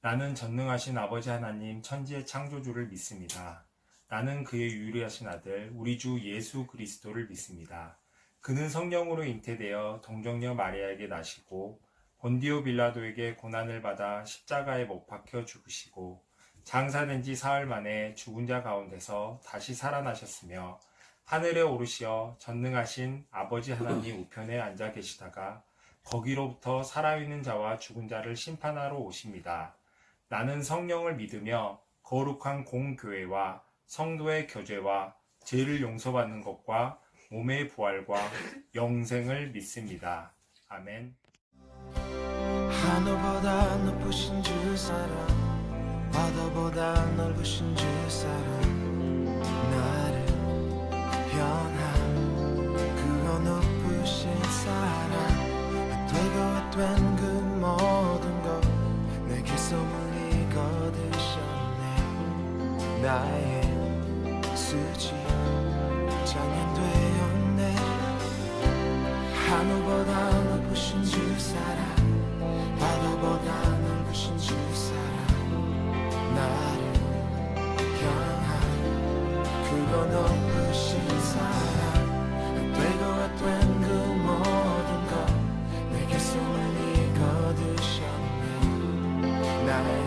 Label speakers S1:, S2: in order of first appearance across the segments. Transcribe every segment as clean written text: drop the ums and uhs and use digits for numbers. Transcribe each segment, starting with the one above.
S1: 나는 전능하신 아버지 하나님 천지의 창조주를 믿습니다. 나는 그의 유일하신 아들 우리 주 예수 그리스도를 믿습니다. 그는 성령으로 잉태되어 동정녀 마리아에게 나시고 본디오 빌라도에게 고난을 받아 십자가에 못 박혀 죽으시고 장사된 지 사흘 만에 죽은 자 가운데서 다시 살아나셨으며 하늘에 오르시어 전능하신 아버지 하나님 우편에 앉아 계시다가 거기로부터 살아있는 자와 죽은 자를 심판하러 오십니다. 나는 성령을 믿으며 거룩한 공교회와 성도의 교제와 죄를 용서받는 것과 몸의 부활과 영생을 믿습니다. 아멘.
S2: 하늘보다 높으신 주 사랑, 바다보다 넓으신 주 사랑, 나를 향한 그 높으신 사랑, 되고 된 그 모든 것 내게서 멀리 거두셨네. 나의 수지 장연되었네. 하늘보다 높으신 주 사랑, 바다보다 넓으신 주 사랑, 나를 향한 그거 높으신 사랑, 되고 된 그 모든 것 내게서 멀리 거두셨네. 나의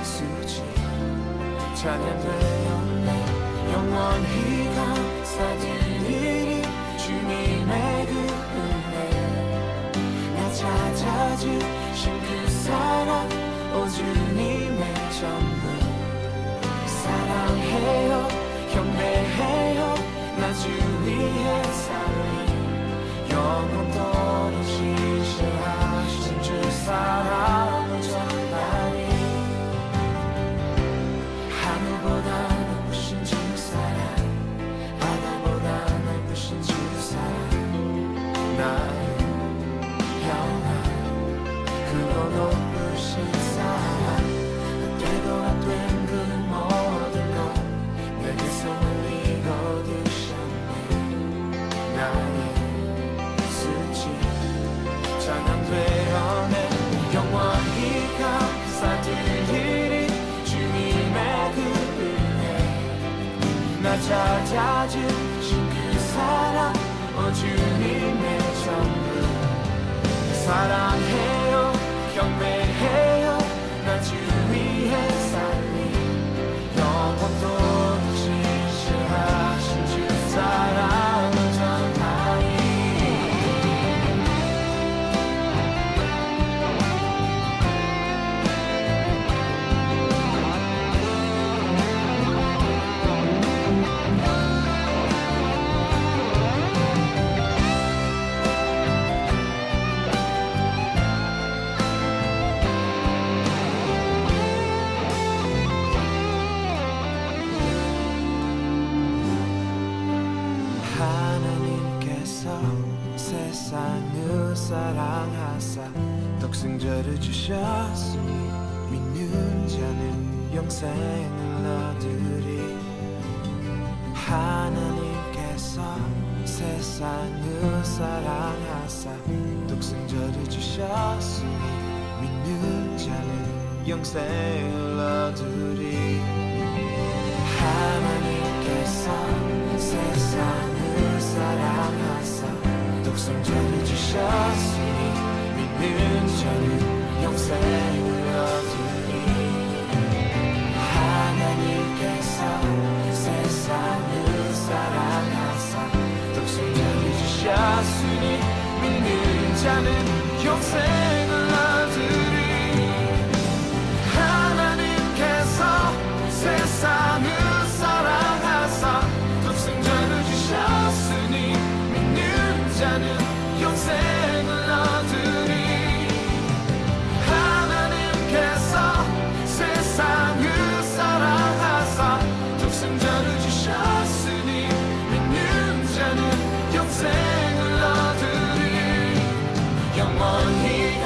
S2: 수지 찬양되었네. 영원히 감사드리리 주님의 그 은혜, 나 찾아주신 그 사랑, 오 주님의 전부 사랑해요, 경배해요. 나 주 위에 살리 영원토록 신실하신 주 사랑을 전하리. 하늘보다 높으신 주 사랑, 바다보다 넓으신 주 사랑, 나를 향한 그거 높으신 사랑, 되고 된 그 모든 것 내게서 멀리 거두셨네. 나의 수치 찬양되었네. 영원히 감사드리리 주님의 그 은혜, 나 찾아주신 그 사랑, 오 주님의 전부 사랑해요, 경배해요. 나 주 위에 살리 영원토록 신실하신 주 사랑을 전하리. 하나님께서 세상을 사랑하사 독생자를 주셨으니 믿는 자는 영생을 얻으리. 하나님께서 세상을 사랑하사 독생자를 주셨으니 믿는 자는 영생을 얻으리. 하나님께서 세상을 사랑하사 독생자를 주셨으니 믿는 자는 영생을 얻으리. 하나님께서 세상을 사랑하사 독생자를 주셨으니 믿는 자는 영생을 얻으리. 하나님께서 세상을 사랑하사 독생자를 주셨으니 믿는 자는 영생을 얻으리. 하나님께서 세상을 사랑하사 독생자를 주셨으니 믿는 자는 영생을 얻으리. 영원히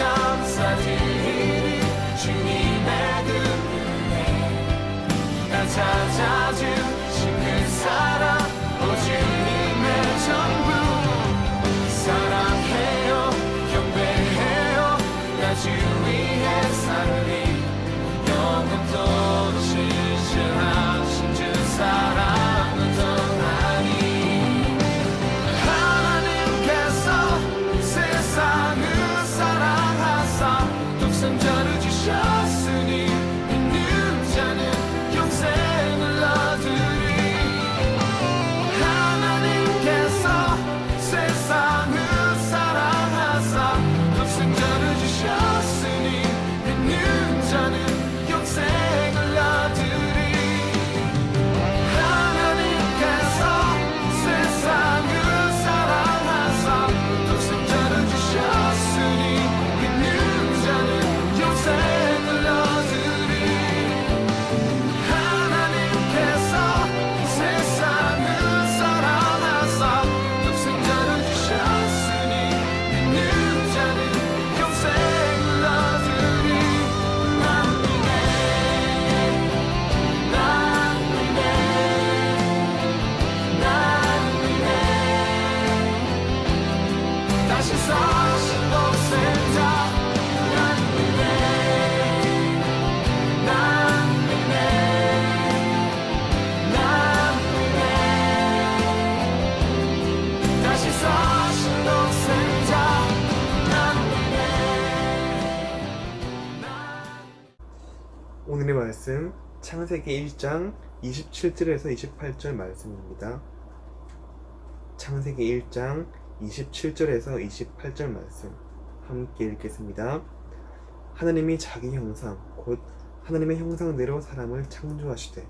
S3: 말씀 창세기 1장 27절에서 28절 말씀입니다. 창세기 1장 27절에서 28절 말씀 함께 읽겠습니다. 하나님이 자기 형상 곧 하나님의 형상대로 사람을 창조하시되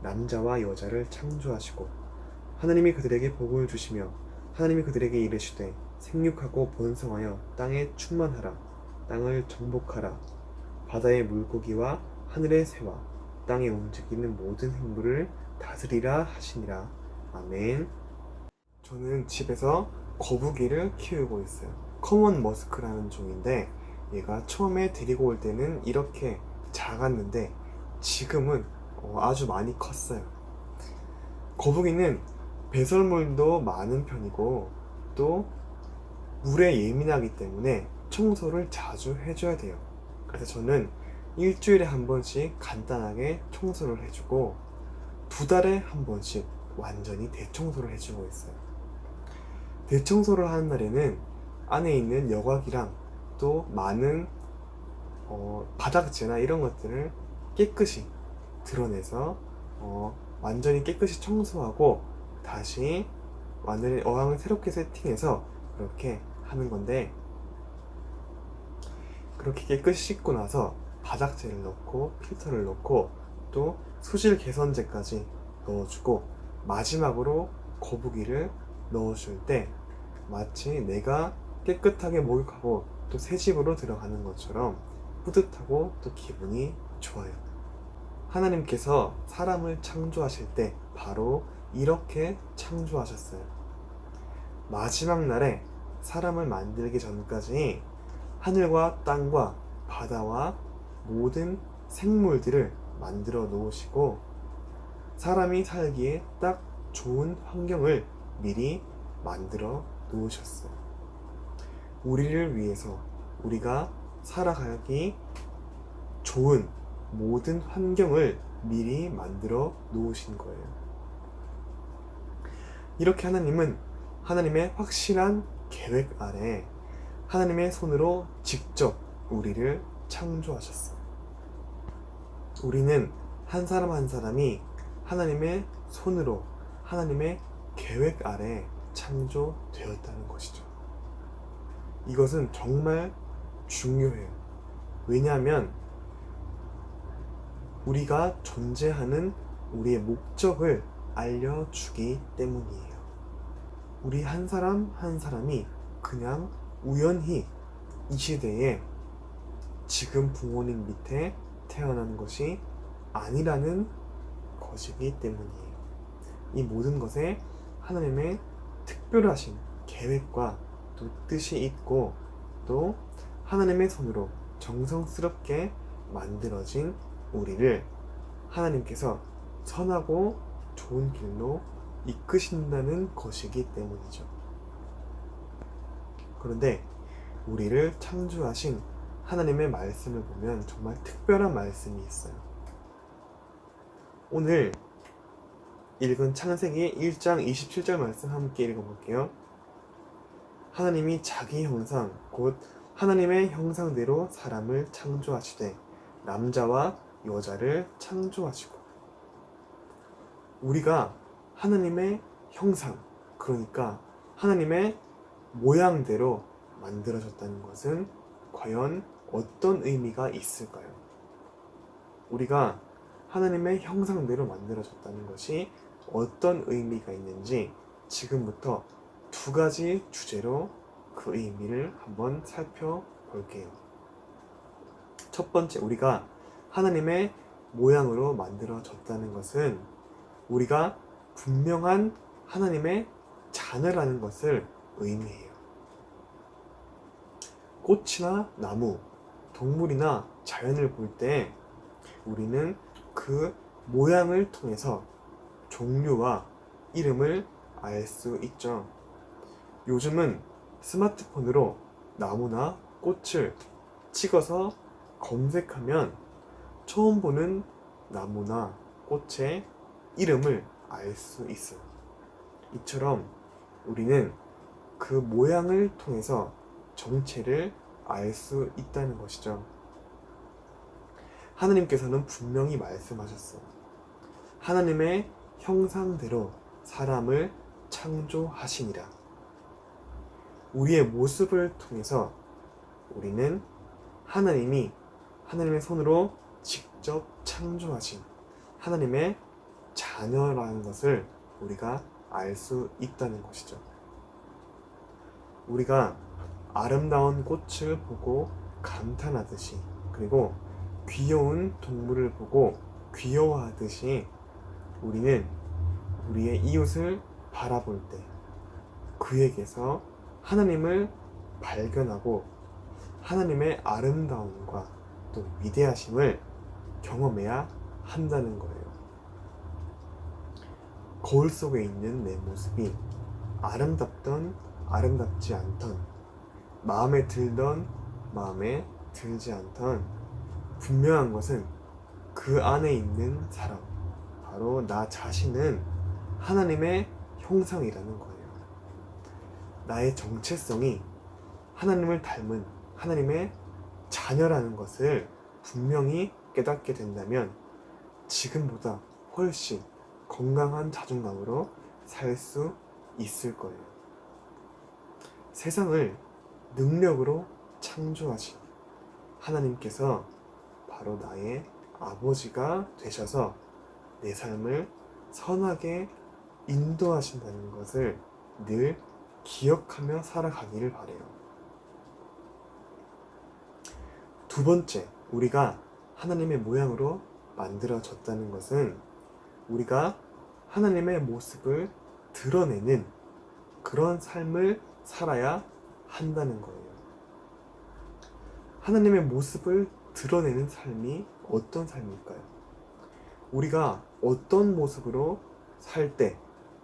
S3: 남자와 여자를 창조하시고 하나님이 그들에게 복을 주시며 하나님이 그들에게 이르시되 생육하고 번성하여 땅에 충만하라. 땅을 정복하라. 바다의 물고기와 하늘의 새와 땅에 움직이는 모든 생물을 다스리라 하시니라. 아멘. 저는 집에서 거북이를 키우고 있어요. 커먼 머스크라는 종인데 얘가 처음에 데리고 올 때는 이렇게 작았는데 지금은 아주 많이 컸어요. 거북이는 배설물도 많은 편이고 또 물에 예민하기 때문에 청소를 자주 해줘야 돼요. 그래서 저는 일주일에 한 번씩 간단하게 청소를 해주고 2달에 한 번씩 완전히 대청소를 해주고 있어요. 대청소를 하는 날에는 안에 있는 여과기랑 또 많은 바닥재나 이런 것들을 깨끗이 드러내서 완전히 깨끗이 청소하고 다시 완전히 어항을 새롭게 세팅해서 그렇게 하는 건데, 그렇게 깨끗이 씻고 나서 바닥재를 넣고 필터를 넣고 또 수질 개선제까지 넣어주고 마지막으로 거북이를 넣어줄 때 마치 내가 깨끗하게 목욕하고 또 새 집으로 들어가는 것처럼 뿌듯하고 또 기분이 좋아요. 하나님께서 사람을 창조하실 때 바로 이렇게 창조하셨어요. 마지막 날에 사람을 만들기 전까지 하늘과 땅과 바다와 모든 생물들을 만들어 놓으시고 사람이 살기에 딱 좋은 환경을 미리 만들어 놓으셨어요. 우리를 위해서 우리가 살아가기 좋은 모든 환경을 미리 만들어 놓으신 거예요. 이렇게 하나님은 하나님의 확실한 계획 아래 하나님의 손으로 직접 우리를 창조하셨어요. 우리는 한 사람 한 사람이 하나님의 손으로 하나님의 계획 아래 창조되었다는 것이죠. 이것은 정말 중요해요. 왜냐하면 우리가 존재하는 우리의 목적을 알려주기 때문이에요. 우리 한 사람 한 사람이 그냥 우연히 이 시대에 지금 부모님 밑에 태어난 것이 아니라는 것이기 때문이에요. 이 모든 것에 하나님의 특별하신 계획과 또 뜻이 있고 또 하나님의 손으로 정성스럽게 만들어진 우리를 하나님께서 선하고 좋은 길로 이끄신다는 것이기 때문이죠. 그런데 우리를 창조하신 하나님의 말씀을 보면 정말 특별한 말씀이 있어요. 오늘 읽은 창세기 1장 27절 말씀 함께 읽어볼게요. 하나님이 자기 형상 곧 하나님의 형상대로 사람을 창조하시되 남자와 여자를 창조하시고. 우리가 하나님의 형상, 그러니까 하나님의 모양대로 만들어졌다는 것은 과연 어떤 의미가 있을까요? 우리가 하나님의 형상대로 만들어졌다는 것이 어떤 의미가 있는지 지금부터 2가지 주제로 그 의미를 한번 살펴볼게요. 첫 번째, 우리가 하나님의 모양으로 만들어졌다는 것은 우리가 분명한 하나님의 자녀라는 것을 의미해요. 꽃이나 나무, 동물이나 자연을 볼 때 우리는 그 모양을 통해서 종류와 이름을 알 수 있죠. 요즘은 스마트폰으로 나무나 꽃을 찍어서 검색하면 처음 보는 나무나 꽃의 이름을 알 수 있어요. 이처럼 우리는 그 모양을 통해서 정체를 알 수 있다는 것이죠. 하나님께서는 분명히 말씀하셨어요. 하나님의 형상대로 사람을 창조하시니라. 우리의 모습을 통해서 우리는 하나님의 손으로 직접 창조하신 하나님의 자녀라는 것을 우리가 알 수 있다는 것이죠. 우리가 아름다운 꽃을 보고 감탄하듯이, 그리고 귀여운 동물을 보고 귀여워하듯이, 우리는 우리의 이웃을 바라볼 때 그에게서 하나님을 발견하고 하나님의 아름다움과 또 위대하심을 경험해야 한다는 거예요. 거울 속에 있는 내 모습이 아름답던 아름답지 않던, 마음에 들던 마음에 들지 않던, 분명한 것은 그 안에 있는 사람, 바로 나 자신은 하나님의 형상이라는 거예요. 나의 정체성이 하나님을 닮은 하나님의 자녀라는 것을 분명히 깨닫게 된다면 지금보다 훨씬 건강한 자존감으로 살 수 있을 거예요. 세상을 능력으로 창조하신 하나님께서 바로 나의 아버지가 되셔서 내 삶을 선하게 인도하신다는 것을 늘 기억하며 살아가기를 바라요. 두 번째, 우리가 하나님의 모양으로 만들어졌다는 것은 우리가 하나님의 모습을 드러내는 그런 삶을 살아야 한다는 거예요. 하나님의 모습을 드러내는 삶이 어떤 삶일까요? 우리가 어떤 모습으로 살 때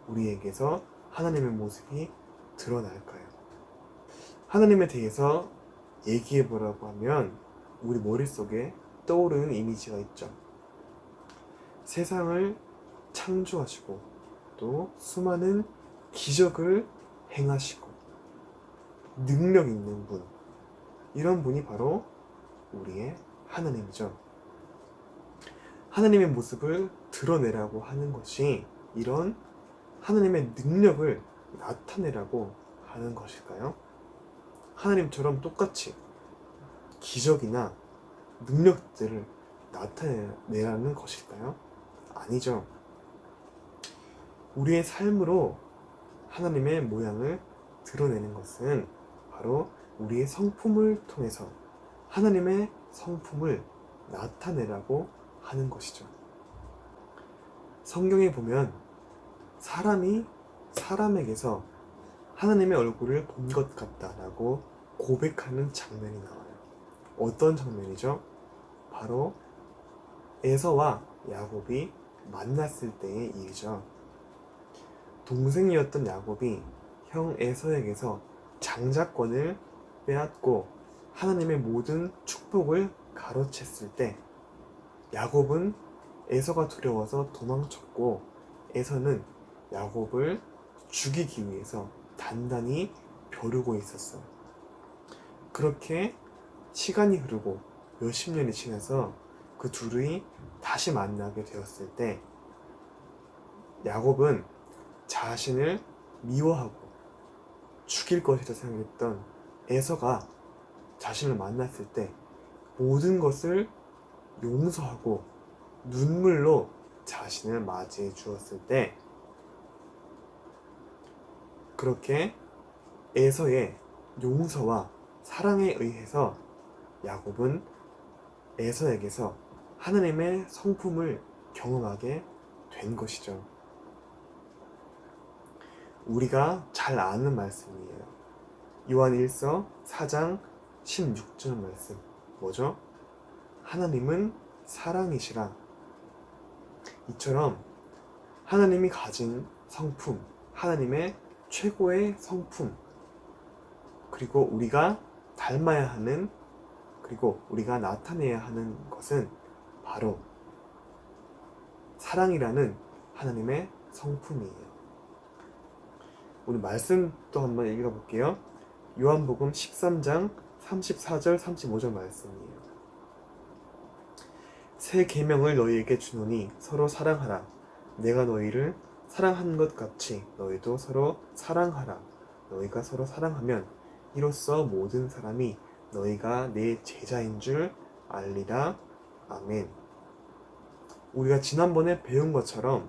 S3: 우리에게서 하나님의 모습이 드러날까요? 하나님에 대해서 얘기해 보라고 하면 우리 머릿속에 떠오르는 이미지가 있죠. 세상을 창조하시고 또 수많은 기적을 행하시고 능력 있는 분, 이런 분이 바로 우리의 하나님이죠. 하나님의 모습을 드러내라고 하는 것이 이런 하나님의 능력을 나타내라고 하는 것일까요? 하나님처럼 똑같이 기적이나 능력들을 나타내라는 것일까요? 아니죠. 우리의 삶으로 하나님의 모양을 드러내는 것은 바로 우리의 성품을 통해서 하나님의 성품을 나타내라고 하는 것이죠. 성경에 보면 사람이 사람에게서 하나님의 얼굴을 본 것 같다라고 고백하는 장면이 나와요. 어떤 장면이죠? 바로 에서와 야곱이 만났을 때의 일이죠. 동생이었던 야곱이 형 에서에게서 장자권을 빼앗고 하나님의 모든 축복을 가로챘을 때 야곱은 에서가 두려워서 도망쳤고 에서는 야곱을 죽이기 위해서 단단히 벼르고 있었어요. 그렇게 시간이 흐르고 몇십 년이 지나서 그 둘이 다시 만나게 되었을 때 야곱은 자신을 미워하고 죽일 것이라 생각했던 에서가 자신을 만났을 때 모든 것을 용서하고 눈물로 자신을 맞이해 주었을 때 그렇게 에서의 용서와 사랑에 의해서 야곱은 에서에게서 하나님의 성품을 경험하게 된 것이죠. 우리가 잘 아는 말씀이에요. 요한 1서 4장 16절 말씀 뭐죠? 하나님은 사랑이시라. 이처럼 하나님이 가진 성품, 하나님의 최고의 성품, 그리고 우리가 닮아야 하는, 그리고 우리가 나타내야 하는 것은 바로 사랑이라는 하나님의 성품이에요. 우리 말씀 또 한번 읽어볼게요. 요한복음 13장 34절 35절 말씀이에요. 새 계명을 너희에게 주노니 서로 사랑하라. 내가 너희를 사랑한 것 같이 너희도 서로 사랑하라. 너희가 서로 사랑하면 이로써 모든 사람이 너희가 내 제자인 줄 알리라. 아멘. 우리가 지난번에 배운 것처럼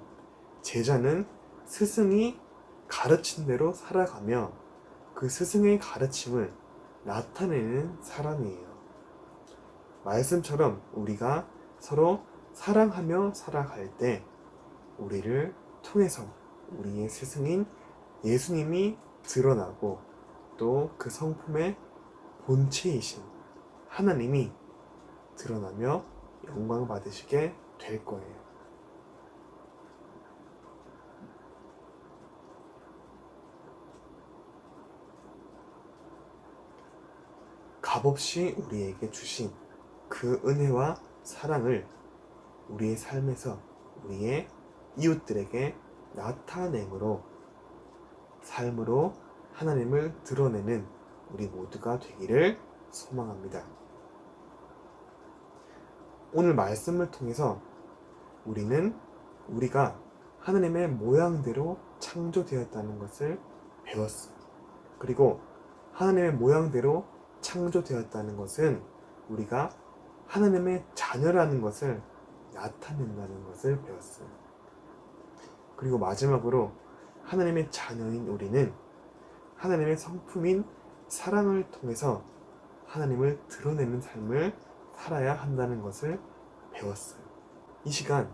S3: 제자는 스승이 가르친 대로 살아가며 그 스승의 가르침을 나타내는 사람이에요. 말씀처럼 우리가 서로 사랑하며 살아갈 때 우리를 통해서 우리의 스승인 예수님이 드러나고 또 그 성품의 본체이신 하나님이 드러나며 영광 받으시게 될 거예요. 값없이 우리에게 주신 그 은혜와 사랑을 우리의 삶에서 우리의 이웃들에게 나타내므로 삶으로 하나님을 드러내는 우리 모두가 되기를 소망합니다. 오늘 말씀을 통해서 우리가 하나님의 모양대로 창조되었다는 것을 배웠어요. 그리고 하나님의 모양대로 창조되었다는 것은 우리가 하나님의 자녀라는 것을 나타낸다는 것을 배웠어요. 그리고 마지막으로 하나님의 자녀인 우리는 하나님의 성품인 사랑을 통해서 하나님을 드러내는 삶을 살아야 한다는 것을 배웠어요. 이 시간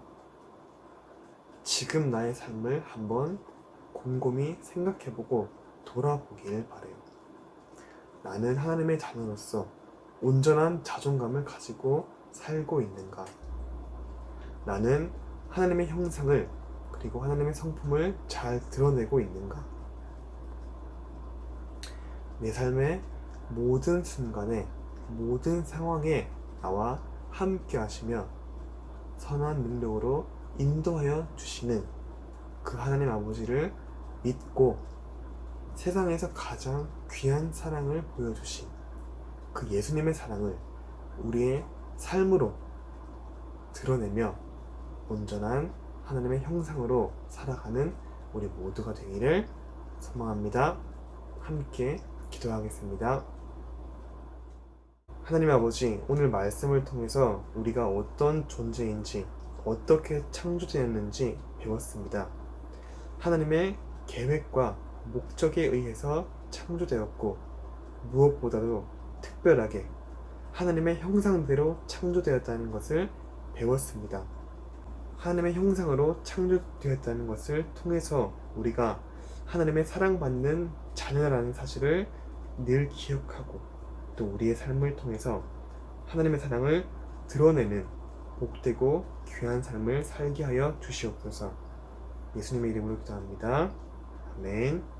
S3: 지금 나의 삶을 한번 곰곰이 생각해보고 돌아보길 바래요. 나는 하나님의 자녀로서 온전한 자존감을 가지고 살고 있는가? 나는 하나님의 형상을 그리고 하나님의 성품을 잘 드러내고 있는가? 내 삶의 모든 순간에 모든 상황에 나와 함께 하시며 선한 능력으로 인도하여 주시는 그 하나님 아버지를 믿고 세상에서 가장 귀한 사랑을 보여주신 그 예수님의 사랑을 우리의 삶으로 드러내며 온전한 하나님의 형상으로 살아가는 우리 모두가 되기를 소망합니다. 함께 기도하겠습니다. 하나님 아버지, 오늘 말씀을 통해서 우리가 어떤 존재인지 어떻게 창조되었는지 배웠습니다. 하나님의 계획과 목적에 의해서 창조되었고 무엇보다도 특별하게 하나님의 형상대로 창조되었다는 것을 배웠습니다. 하나님의 형상으로 창조되었다는 것을 통해서 우리가 하나님의 사랑받는 자녀라는 사실을 늘 기억하고 또 우리의 삶을 통해서 하나님의 사랑을 드러내는 복되고 귀한 삶을 살게 하여 주시옵소서. 예수님의 이름으로 기도합니다. 아멘.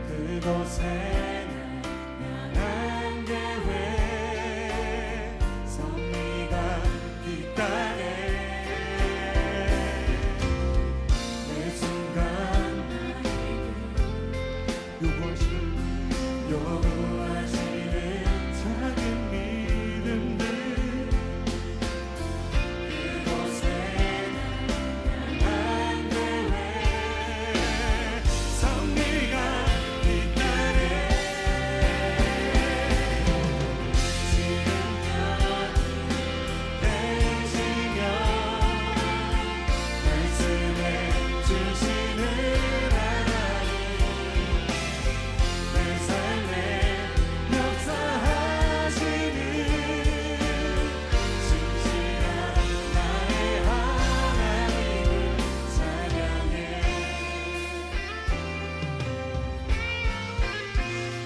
S2: 그곳에 향한 계획 섭리가 깃가네 매 순간 나에게 요구하시는 작은 믿음들 그곳에 향한 계획 섭리가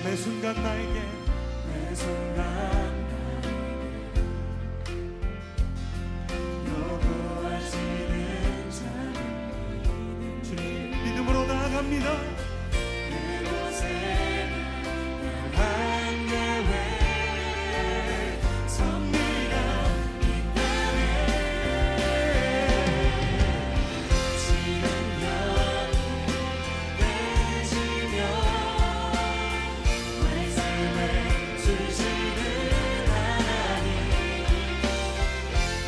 S2: 매 순간 나에게 순간 요구하시는 작은
S3: 주님 믿음으로 나아갑니다.
S2: 그곳에 한 계획 섭리가 있다네. 지금 여기 계시며 말씀을 주시는 하나님,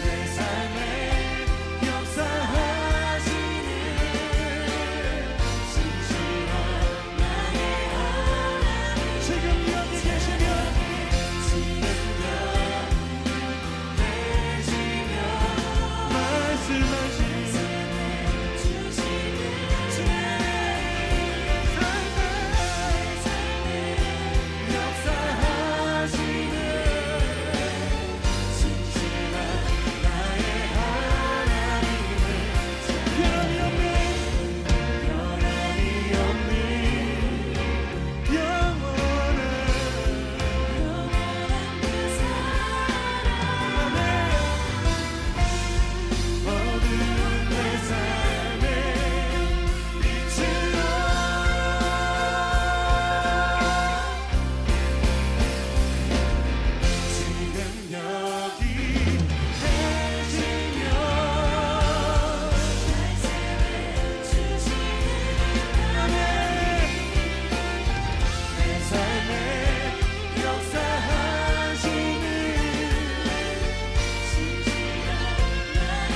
S2: 내 삶에 역사하시는 신실한 나의 하나님, 지금 여기 계시며 말씀하시는 주시는 역사하시는 신실한 나의 하나님을 변함이 없는 영원한 그 사랑에 어두운 내 삶의 빛으로 지금 여기 계시며 말씀을 주시는 하나님, 내 삶에 역사하시는 신실한 나의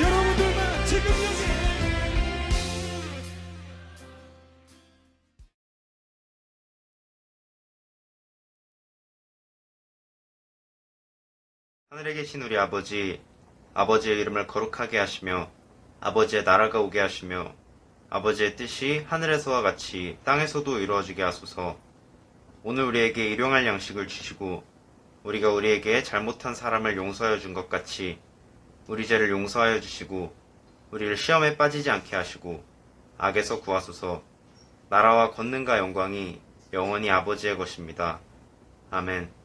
S2: 여러분들만 지금 여기
S4: 하늘에 계신 우리 아버지, 아버지의 이름을 거룩하게 하시며 아버지의 나라가 오게 하시며 아버지의 뜻이 하늘에서와 같이 땅에서도 이루어지게 하소서. 오늘 우리에게 일용할 양식을 주시고 우리가 우리에게 잘못한 사람을 용서하여 준 것 같이 우리 죄를 용서하여 주시고 우리를 시험에 빠지지 않게 하시고 악에서 구하소서. 나라와 권능과 영광이 영원히 아버지의 것입니다. 아멘.